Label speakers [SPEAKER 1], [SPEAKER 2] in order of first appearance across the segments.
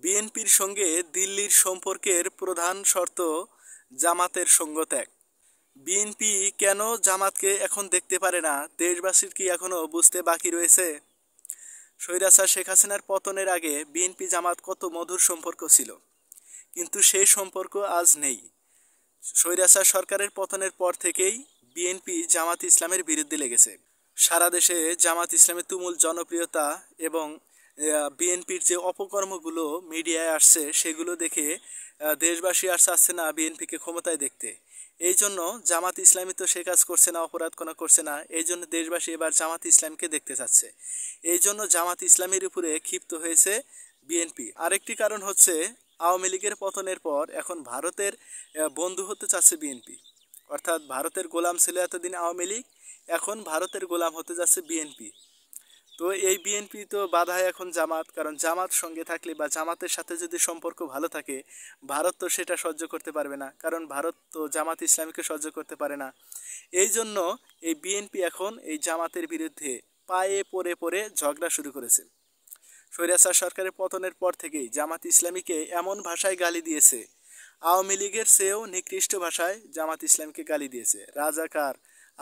[SPEAKER 1] বিএনপির সঙ্গে দিল্লির সম্পর্কের প্রধান শর্ত জামাতের সঙ্গ ত্যাগ। বিএনপি কেন জামাতকে এখন দেখতে পারে না? দেশবাসীর কি এখনো বুঝতে বাকি রয়েছে? স্বৈরাচার শেখ হাসিনার পতনের আগে বিএনপি জামাত কত মধুর সম্পর্ক ছিল, কিন্তু সেই সম্পর্ক আজ নেই। স্বৈরাচার সরকারের পতনের পর থেকেই বিএনপি জামাত ইসলামের বিরুদ্ধে লেগেছে। সারা দেশে জামাত ইসলামের তুমুল জনপ্রিয়তা এবং বিএনপির যে অপকর্মগুলো মিডিয়ায় আসছে সেগুলো দেখে দেশবাসী আর চাচ্ছে না বিএনপিকে ক্ষমতায় দেখতে। এই জন্য জামাত ইসলামী তো সে কাজ করছে না, অপরাধ কোনো করছে না, এই জন্য দেশবাসী এবার জামাত ইসলামকে দেখতে চাচ্ছে। এই জন্য জামাত ইসলামের উপরে ক্ষিপ্ত হয়েছে বিএনপি। আরেকটি কারণ হচ্ছে আওয়ামী লীগের পতনের পর এখন ভারতের বন্ধু হতে চাচ্ছে বিএনপি। অর্থাৎ ভারতের গোলাম ছিল এতদিন আওয়ামী লীগ, এখন ভারতের গোলাম হতে যাচ্ছে বিএনপি। তো এই বিএনপি তো বাধায় এখন জামাত, কারণ জামাত সঙ্গে থাকলে বা জামাতের সাথে যদি সম্পর্ক ভালো থাকে ভারত তো সেটা সহ্য করতে পারবে না, কারণ ভারত তো জামাত ইসলামীকে সহ্য করতে পারে না। এই জন্য এই বিএনপি এখন এই জামাতের বিরুদ্ধে পায়ে পড়ে পড়ে ঝগড়া শুরু করেছে। স্বৈরাচার সরকারের পতনের পর থেকেই জামাত ইসলামীকে এমন ভাষায় গালি দিয়েছে, আওয়ামী লীগের চেয়েও নিকৃষ্ট ভাষায় জামাত ইসলামকে গালি দিয়েছে। রাজাকার,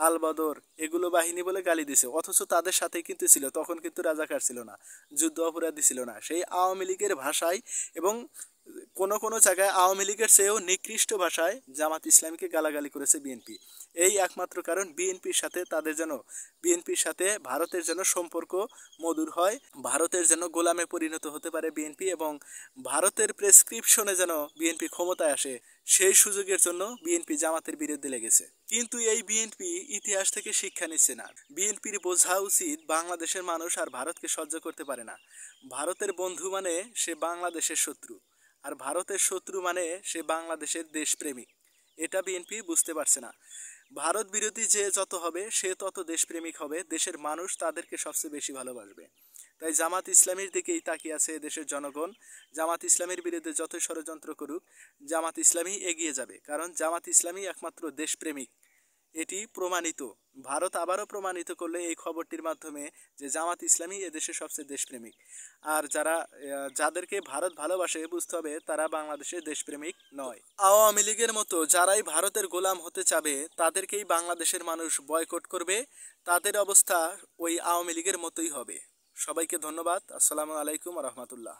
[SPEAKER 1] আলবদর এগুলো বাহিনী বলে গালি দিয়েছে, অথচ তাদের সাথে কিন্তু ছিল, তখন কিন্তু রাজাকার ছিল না, যুদ্ধ অপরাধী ছিল না, সেই আওয়ামী লীগের ভাষায় এবং কোনো কোনো জায়গায় আওয়ামী লীগের চেয়েও নিকৃষ্ট ভাষায় জামাত ইসলামীকে গালাগালি করেছে বিএনপি। এই একমাত্র কারণ বিএনপির সাথে তাদের যেন, বিএনপির সাথে ভারতের যেন সম্পর্ক মধুর হয়, ভারতের যেন গোলামে পরিণত হতে পারে বিএনপি, এবং ভারতের প্রেসক্রিপশনে যেন বিএনপি ক্ষমতায় আসে, সেই সুযোগের জন্য বিএনপি জামাতের বিরুদ্ধে লেগেছে। কিন্তু এই বিএনপি ইতিহাস থেকে শিক্ষা নিচ্ছে না। বিএনপির বোঝা উচিত বাংলাদেশের মানুষ আর ভারতকে সহ্য করতে পারে না। ভারতের বন্ধু মানে সে বাংলাদেশের শত্রু, আর ভারতের শত্রু মানে সে বাংলাদেশের দেশপ্রেমিক। এটা বিএনপি বুঝতে পারছে না। ভারত বিরোধী যে যত হবে সে তত দেশপ্রেমিক হবে, দেশের মানুষ তাদেরকে সবচেয়ে বেশি ভালোবাসবে। তাই জামাত ইসলামীর দিকেই তাকিয়ে আছে দেশের জনগণ। জামাত ইসলামীর বিরুদ্ধে যতই ষড়যন্ত্র করুক জামাত ইসলামী এগিয়ে যাবে, কারণ জামাত ইসলামী একমাত্র দেশপ্রেমিক, এটি প্রমাণিত। ভারত আবারও প্রমাণিত করলে এই খবরটির মাধ্যমে যে জামাত ইসলামী এদেশের সবচেয়ে দেশপ্রেমিক। আর যারা যাদেরকে ভারত ভালোবাসে বুঝতে হবে তারা বাংলাদেশের দেশপ্রেমিক নয়। আওয়ামী লীগের মতো যারাই ভারতের গোলাম হতে চাবে তাদেরকেই বাংলাদেশের মানুষ বয়কট করবে, তাদের অবস্থা ওই আওয়ামী লীগের মতোই হবে। সবাইকে ধন্যবাদ। আসসালামু আলাইকুম রহমতুল্লাহ।